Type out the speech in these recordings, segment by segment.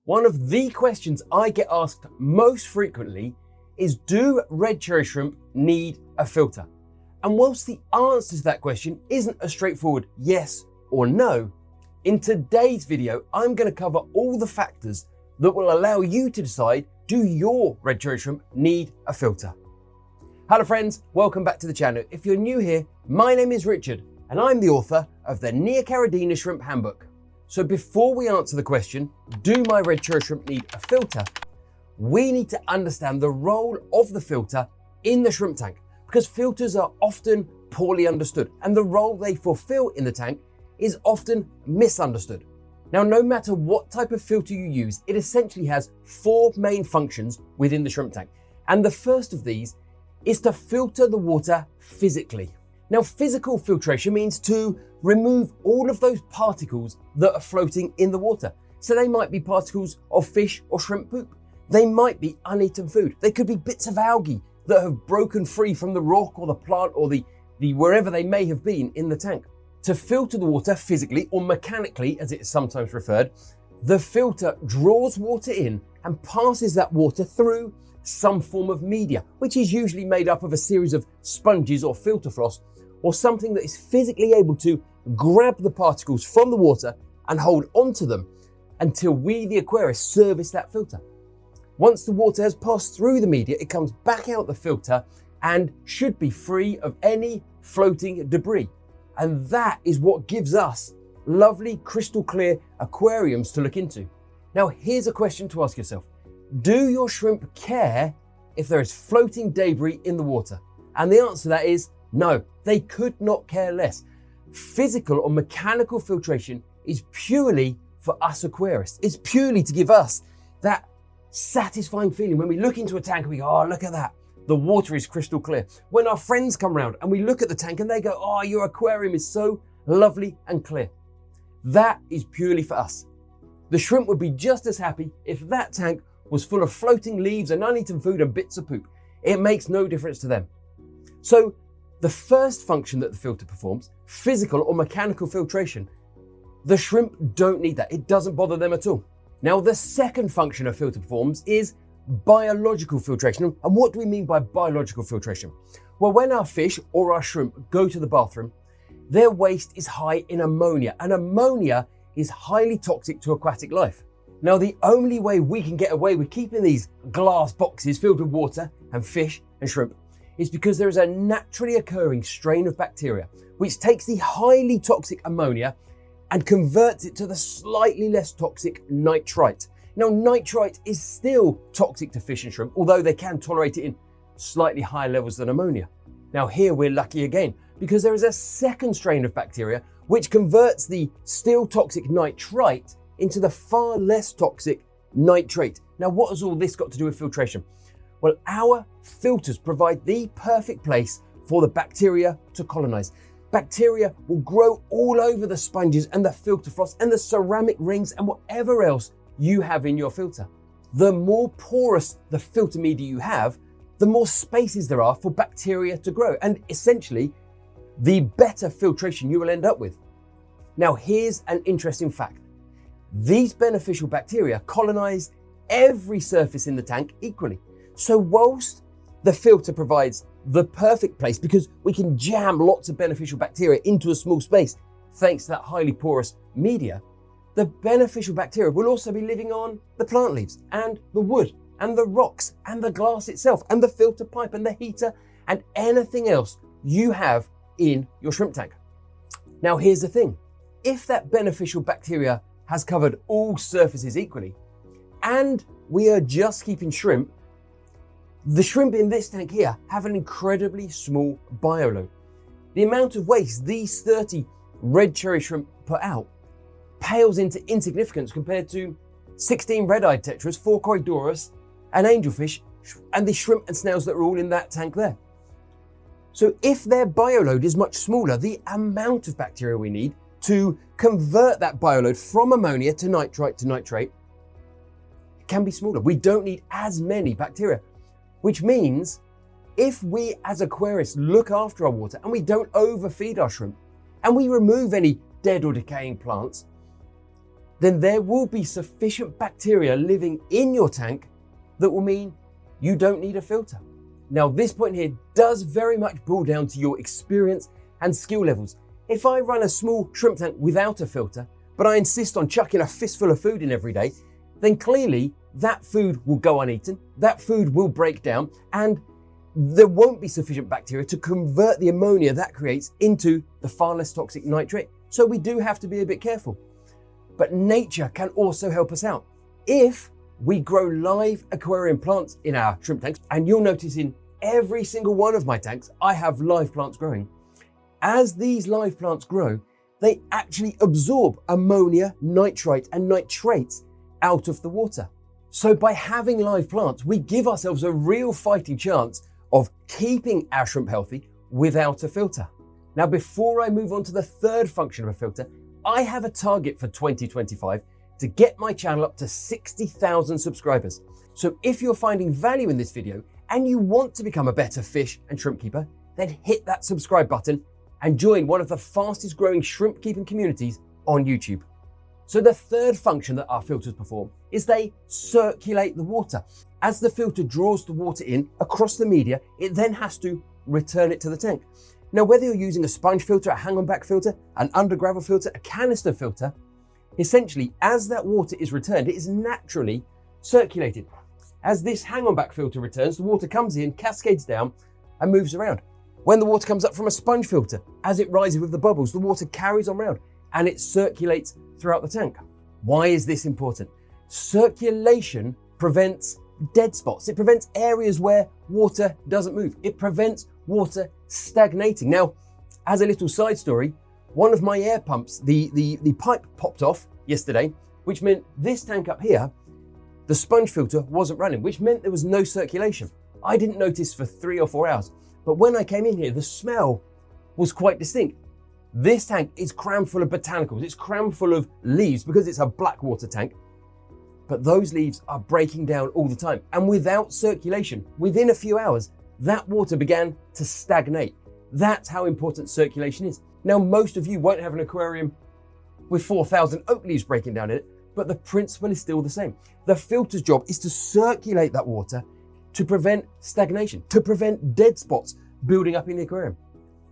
One of the questions I get asked most frequently is, do red cherry shrimp need a filter? And whilst the answer to that question isn't a straightforward yes or no, in today's video, I'm going to cover all the factors that will allow you to decide, do your red cherry shrimp need a filter? Hello friends, welcome back to the channel. If you're new here, my name is Richard and I'm the author of the Neocaridina Shrimp Handbook. So before we answer the question, do my red cherry shrimp need a filter? We need to understand the role of the filter in the shrimp tank, because filters are often poorly understood and the role they fulfill in the tank is often misunderstood. Now, no matter what type of filter you use, it essentially has four main functions within the shrimp tank. And the first of these is to filter the water physically. Now, physical filtration means to remove all of those particles that are floating in the water. So they might be particles of fish or shrimp poop. They might be uneaten food. They could be bits of algae that have broken free from the rock or the plant or the wherever they may have been in the tank. To filter the water physically or mechanically, as it is sometimes referred, the filter draws water in and passes that water through some form of media, which is usually made up of a series of sponges or filter floss, or something that is physically able to grab the particles from the water and hold onto them until we, the aquarist, service that filter. Once the water has passed through the media, it comes back out the filter and should be free of any floating debris. And that is what gives us lovely crystal clear aquariums to look into. Now, here's a question to ask yourself. Do your shrimp care if there is floating debris in the water? And the answer to that is no, they could not care less. Physical or mechanical filtration is purely for us aquarists. It's purely to give us that satisfying feeling when we look into a tank and we go, oh, look at that. The water is crystal clear. When our friends come round and we look at the tank and they go, oh, your aquarium is so lovely and clear. That is purely for us. The shrimp would be just as happy if that tank was full of floating leaves and uneaten food and bits of poop. It makes no difference to them. So the first function that the filter performs, physical or mechanical filtration, the shrimp don't need that. It doesn't bother them at all. Now, the second function a filter performs is biological filtration. And what do we mean by biological filtration? Well, when our fish or our shrimp go to the bathroom, their waste is high in ammonia, and ammonia is highly toxic to aquatic life. Now, the only way we can get away with keeping these glass boxes filled with water and fish and shrimp is because there is a naturally occurring strain of bacteria which takes the highly toxic ammonia and converts it to the slightly less toxic nitrite. Now, nitrite is still toxic to fish and shrimp, although they can tolerate it in slightly higher levels than ammonia. Now, here we're lucky again because there is a second strain of bacteria which converts the still toxic nitrite into the far less toxic nitrate. Now, what has all this got to do with filtration? Well, our filters provide the perfect place for the bacteria to colonize. Bacteria will grow all over the sponges and the filter floss and the ceramic rings and whatever else you have in your filter. The more porous the filter media you have, the more spaces there are for bacteria to grow, and essentially, the better filtration you will end up with. Now, here's an interesting fact. These beneficial bacteria colonize every surface in the tank equally. So whilst the filter provides the perfect place because we can jam lots of beneficial bacteria into a small space thanks to that highly porous media, the beneficial bacteria will also be living on the plant leaves and the wood and the rocks and the glass itself and the filter pipe and the heater and anything else you have in your shrimp tank. Now, here's the thing. If that beneficial bacteria has covered all surfaces equally and we are just keeping shrimp, the shrimp in this tank here have an incredibly small bioload. The amount of waste these 30 red cherry shrimp put out pales into insignificance compared to 16 red-eyed tetras, 4 corydoras, an angelfish, and the shrimp and snails that are all in that tank there. So if their bioload is much smaller, the amount of bacteria we need to convert that bioload from ammonia to nitrite to nitrate can be smaller. We don't need as many bacteria, which means if we as aquarists look after our water and we don't overfeed our shrimp and we remove any dead or decaying plants, then there will be sufficient bacteria living in your tank that will mean you don't need a filter. Now, this point here does very much boil down to your experience and skill levels. If I run a small shrimp tank without a filter, but I insist on chucking a fistful of food in every day, then clearly that food will go uneaten, that food will break down, and there won't be sufficient bacteria to convert the ammonia that creates into the far less toxic nitrate. So we do have to be a bit careful. But nature can also help us out. If we grow live aquarium plants in our shrimp tanks, and you'll notice in every single one of my tanks, I have live plants growing. As these live plants grow, they actually absorb ammonia, nitrite, and nitrates out of the water. So by having live plants, we give ourselves a real fighting chance of keeping our shrimp healthy without a filter. Now, before I move on to the third function of a filter, I have a target for 2025 to get my channel up to 60,000 subscribers. So if you're finding value in this video and you want to become a better fish and shrimp keeper, then hit that subscribe button and join one of the fastest growing shrimp keeping communities on YouTube. So the third function that our filters perform is they circulate the water. As the filter draws the water in across the media, it then has to return it to the tank. Now, whether you're using a sponge filter, a hang-on-back filter, an under-gravel filter, a canister filter, essentially, as that water is returned, it is naturally circulated. As this hang-on-back filter returns, the water comes in, cascades down, and moves around. When the water comes up from a sponge filter, as it rises with the bubbles, the water carries on around and it circulates throughout the tank. Why is this important? Circulation prevents dead spots. It prevents areas where water doesn't move. It prevents water stagnating. Now, as a little side story, one of my air pumps, the pipe popped off yesterday, which meant this tank up here, the sponge filter wasn't running, which meant there was no circulation. I didn't notice for 3 or 4 hours, but when I came in here, the smell was quite distinct. This tank is crammed full of botanicals. It's crammed full of leaves because it's a black water tank, but those leaves are breaking down all the time. And without circulation, within a few hours, that water began to stagnate. That's how important circulation is. Now, most of you won't have an aquarium with 4,000 oak leaves breaking down in it, but the principle is still the same. The filter's job is to circulate that water to prevent stagnation, to prevent dead spots building up in the aquarium.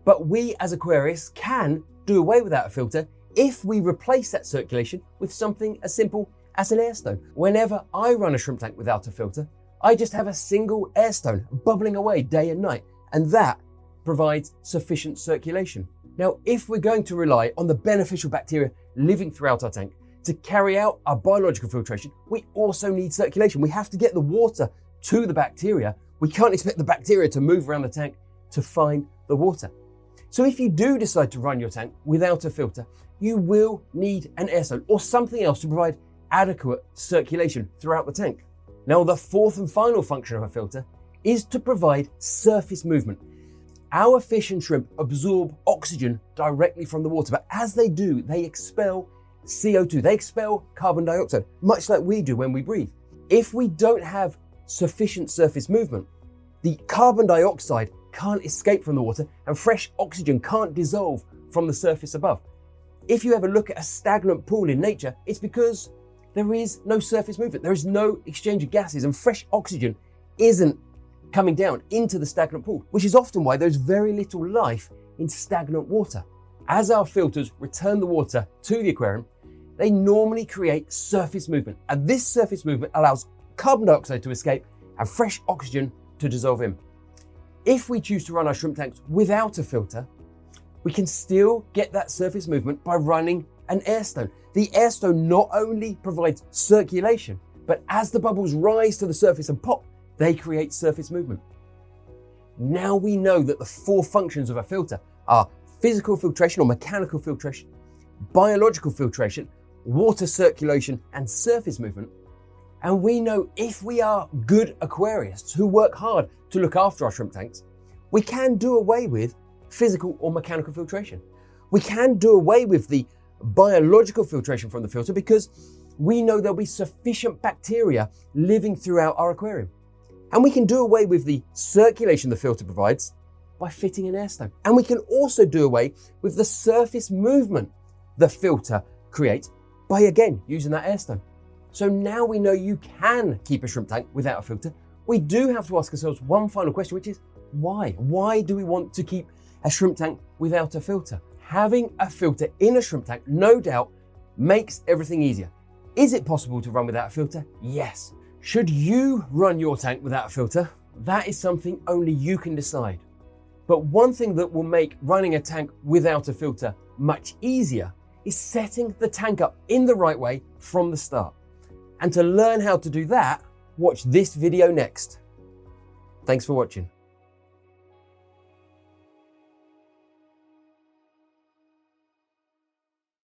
But we as aquarists can do away without a filter if we replace that circulation with something as simple as an air stone. Whenever I run a shrimp tank without a filter, I just have a single air stone bubbling away day and night, and that provides sufficient circulation. Now, if we're going to rely on the beneficial bacteria living throughout our tank to carry out our biological filtration, we also need circulation. We have to get the water to the bacteria. We can't expect the bacteria to move around the tank to find the water. So if you do decide to run your tank without a filter, you will need an air stone or something else to provide adequate circulation throughout the tank. Now, the fourth and final function of a filter is to provide surface movement. Our fish and shrimp absorb oxygen directly from the water, but as they do, they expel CO2, they expel carbon dioxide, much like we do when we breathe. If we don't have sufficient surface movement, the carbon dioxide can't escape from the water and fresh oxygen can't dissolve from the surface above. If you ever look at a stagnant pool in nature, it's because there is no surface movement. There is no exchange of gases and fresh oxygen isn't coming down into the stagnant pool, which is often why there's very little life in stagnant water. As our filters return the water to the aquarium, they normally create surface movement, and this surface movement allows carbon dioxide to escape and fresh oxygen to dissolve in. If we choose to run our shrimp tanks without a filter, we can still get that surface movement by running an air stone. The air stone not only provides circulation, but as the bubbles rise to the surface and pop, they create surface movement. Now we know that the 4 functions of a filter are physical filtration or mechanical filtration, biological filtration, water circulation, and surface movement. And we know if we are good aquarists who work hard to look after our shrimp tanks, we can do away with physical or mechanical filtration. We can do away with the biological filtration from the filter because we know there'll be sufficient bacteria living throughout our aquarium. And we can do away with the circulation the filter provides by fitting an air stone. And we can also do away with the surface movement the filter creates by again using that air stone. So now we know you can keep a shrimp tank without a filter. We do have to ask ourselves one final question, which is why? Why do we want to keep a shrimp tank without a filter? Having a filter in a shrimp tank, no doubt, makes everything easier. Is it possible to run without a filter? Yes. Should you run your tank without a filter? That is something only you can decide. But one thing that will make running a tank without a filter much easier is setting the tank up in the right way from the start. And to learn how to do that, watch this video next. Thanks for watching.